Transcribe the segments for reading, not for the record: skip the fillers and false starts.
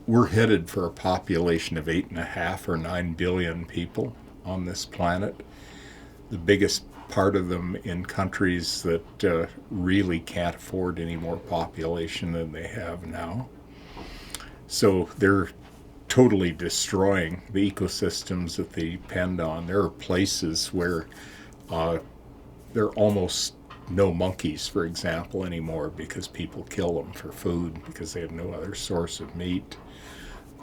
we're headed for a population of 8.5 or 9 billion people on this planet. The biggest part of them in countries that really can't afford any more population than they have now. So they're totally destroying the ecosystems that they depend on. There are places where uh, there are almost no monkeys, for example, anymore because people kill them for food because they have no other source of meat.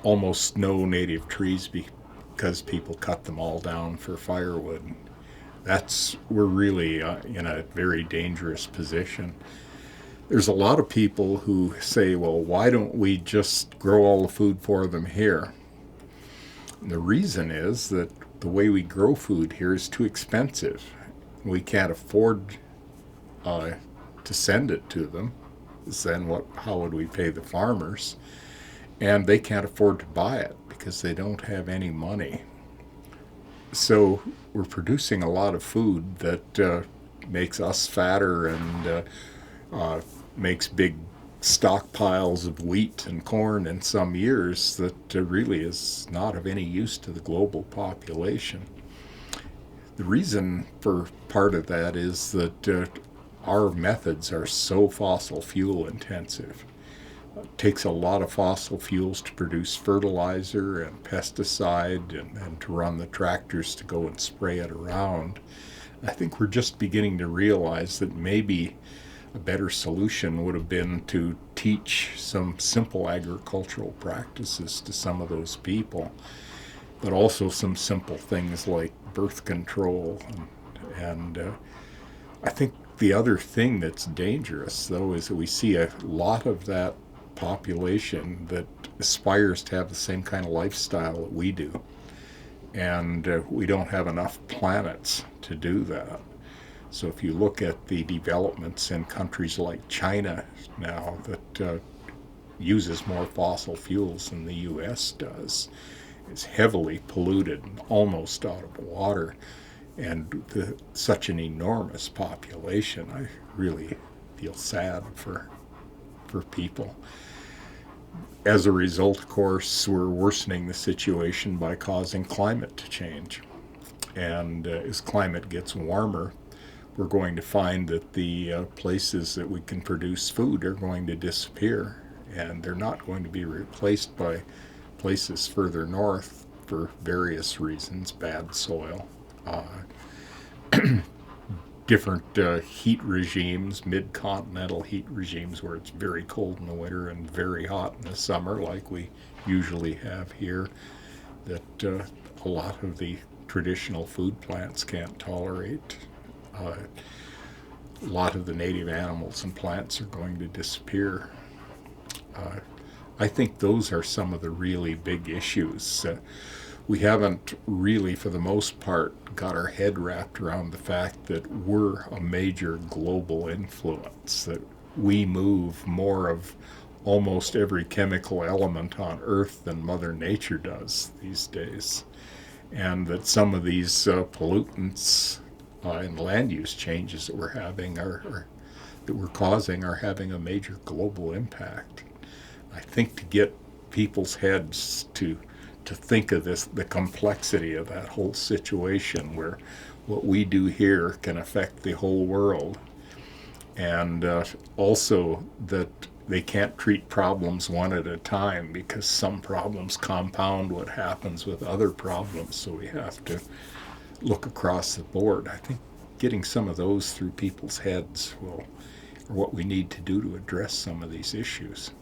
Almost no native trees because people cut them all down for firewood. We're really in a very dangerous position. There's a lot of people who say, well, why don't we just grow all the food for them here? And the reason is that the way we grow food here is too expensive. We can't afford uh, to send it to them. Then how would we pay the farmers? And they can't afford to buy it because they don't have any money. So we're producing a lot of food that makes us fatter and makes big stockpiles of wheat and corn in some years that really is not of any use to the global population. The reason for part of that is that our methods are so fossil fuel intensive. It takes a lot of fossil fuels to produce fertilizer and pesticide and to run the tractors to go and spray it around. I think we're just beginning to realize that maybe a better solution would have been to teach some simple agricultural practices to some of those people, but also some simple things like birth control. And I think the other thing that's dangerous, though, is that we see a lot of that population that aspires to have the same kind of lifestyle that we do. And we don't have enough planets to do that. So if you look at the developments in countries like China now that uses more fossil fuels than the U.S. does, is heavily polluted, almost out of water, and such an enormous population, I really feel sad for people. As a result, of course, we're worsening the situation by causing climate to change. And as climate gets warmer, we're going to find that the places that we can produce food are going to disappear, and they're not going to be replaced by places further north for various reasons: bad soil, different heat regimes, mid-continental heat regimes where it's very cold in the winter and very hot in the summer, like we usually have here, that a lot of the traditional food plants can't tolerate. A lot of the native animals and plants are going to disappear. Uh, I think those are some of the really big issues. We haven't really, for the most part, got our head wrapped around the fact that we're a major global influence, that we move more of almost every chemical element on Earth than Mother Nature does these days, and that some of these pollutants and land use changes that we're having that we're causing are having a major global impact. I think to get people's heads to think of the complexity of that whole situation, where what we do here can affect the whole world, and also that they can't treat problems one at a time because some problems compound what happens with other problems, so we have to look across the board. I think getting some of those through people's heads are what we need to do to address some of these issues.